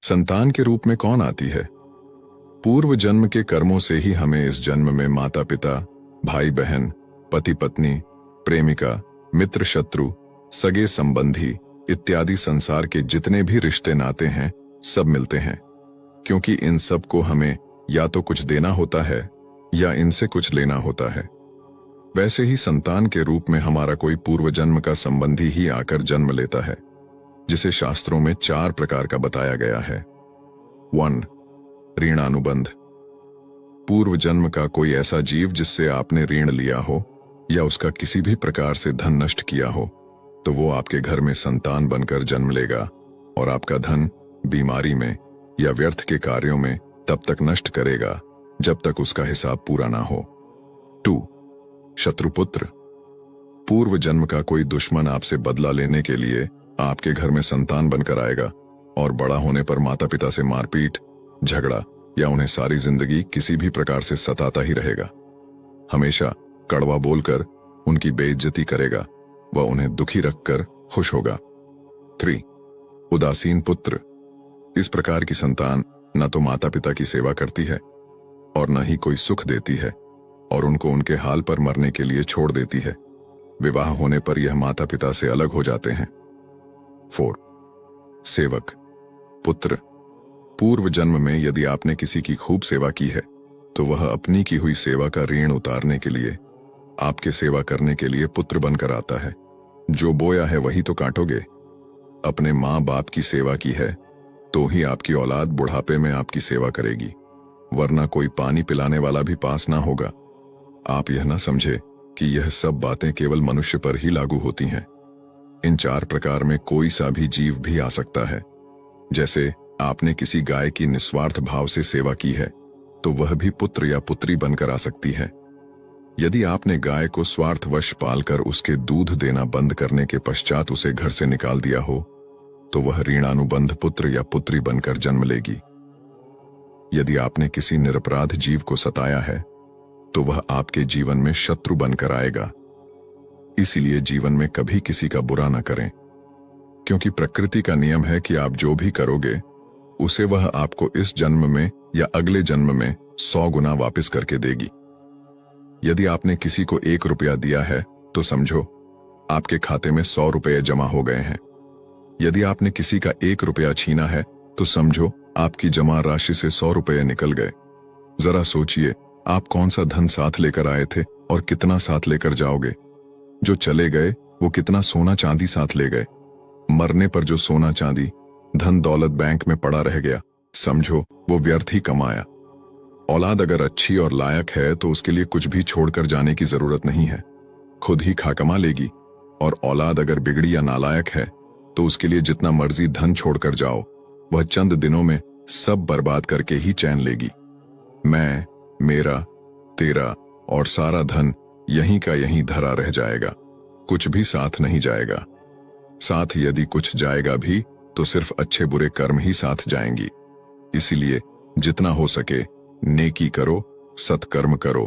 संतान के रूप में कौन आती है? पूर्व जन्म के कर्मों से ही हमें इस जन्म में माता पिता, भाई बहन, पति पत्नी, प्रेमिका, मित्र शत्रु, सगे संबंधी इत्यादि संसार के जितने भी रिश्ते नाते हैं सब मिलते हैं, क्योंकि इन सब को हमें या तो कुछ देना होता है या इनसे कुछ लेना होता है। वैसे ही संतान के रूप में हमारा कोई पूर्व जन्म का संबंधी ही आकर जन्म लेता है, जिसे शास्त्रों में 4 प्रकार का बताया गया है। 1. ऋणानुबंध। पूर्व जन्म का कोई ऐसा जीव जिससे आपने ऋण लिया हो या उसका किसी भी प्रकार से धन नष्ट किया हो, तो वो आपके घर में संतान बनकर जन्म लेगा और आपका धन बीमारी में या व्यर्थ के कार्यों में तब तक नष्ट करेगा जब तक उसका हिसाब पूरा ना हो। 2. शत्रुपुत्र। पूर्व जन्म का कोई दुश्मन आपसे बदला लेने के लिए आपके घर में संतान बनकर आएगा और बड़ा होने पर माता पिता से मारपीट, झगड़ा या उन्हें सारी जिंदगी किसी भी प्रकार से सताता ही रहेगा। हमेशा कड़वा बोलकर उनकी बेइज्जती करेगा व उन्हें दुखी रखकर खुश होगा। 3. उदासीन पुत्र। इस प्रकार की संतान न तो माता पिता की सेवा करती है और न ही कोई सुख देती है और उनको उनके हाल पर मरने के लिए छोड़ देती है। विवाह होने पर यह माता पिता से अलग हो जाते हैं। 4. सेवक पुत्र। पूर्व जन्म में यदि आपने किसी की खूब सेवा की है तो वह अपनी की हुई सेवा का ऋण उतारने के लिए आपके सेवा करने के लिए पुत्र बनकर आता है। जो बोया है वही तो काटोगे। अपने माँ बाप की सेवा की है तो ही आपकी औलाद बुढ़ापे में आपकी सेवा करेगी, वरना कोई पानी पिलाने वाला भी पास ना होगा। आप यह ना समझे कि यह सब बातें केवल मनुष्य पर ही लागू होती हैं। इन 4 प्रकार में कोई सा भी जीव भी आ सकता है। जैसे आपने किसी गाय की निस्वार्थ भाव से सेवा की है तो वह भी पुत्र या पुत्री बनकर आ सकती है। यदि आपने गाय को स्वार्थवश पालकर उसके दूध देना बंद करने के पश्चात उसे घर से निकाल दिया हो तो वह ऋणानुबंध पुत्र या पुत्री बनकर जन्म लेगी। यदि आपने किसी निरपराध जीव को सताया है तो वह आपके जीवन में शत्रु बनकर आएगा। इसीलिए जीवन में कभी किसी का बुरा न करें, क्योंकि प्रकृति का नियम है कि आप जो भी करोगे उसे वह आपको इस जन्म में या अगले जन्म में 100 गुना वापस करके देगी। यदि आपने किसी को 1 रुपया दिया है तो समझो आपके खाते में 100 रुपये जमा हो गए हैं। यदि आपने किसी का 1 रुपया छीना है तो समझो आपकी जमा राशि से 100 रुपये निकल गए। जरा सोचिए, आप कौन सा धन साथ लेकर आए थे और कितना साथ लेकर जाओगे। जो चले गए वो कितना सोना चांदी साथ ले गए। मरने पर जो सोना चांदी धन दौलत बैंक में पड़ा रह गया, समझो वो व्यर्थ ही कमाया। औलाद अगर अच्छी और लायक है तो उसके लिए कुछ भी छोड़कर जाने की जरूरत नहीं है, खुद ही खा कमा लेगी। और औलाद अगर बिगड़ी या नालायक है तो उसके लिए जितना मर्जी धन छोड़कर जाओ, वह चंद दिनों में सब बर्बाद करके ही चैन लेगी। मैं, मेरा, तेरा और सारा धन यहीं का यहीं धरा रह जाएगा, कुछ भी साथ नहीं जाएगा। साथ यदि कुछ जाएगा भी तो सिर्फ अच्छे बुरे कर्म ही साथ जाएंगी। इसीलिए जितना हो सके नेकी करो, सत्कर्म करो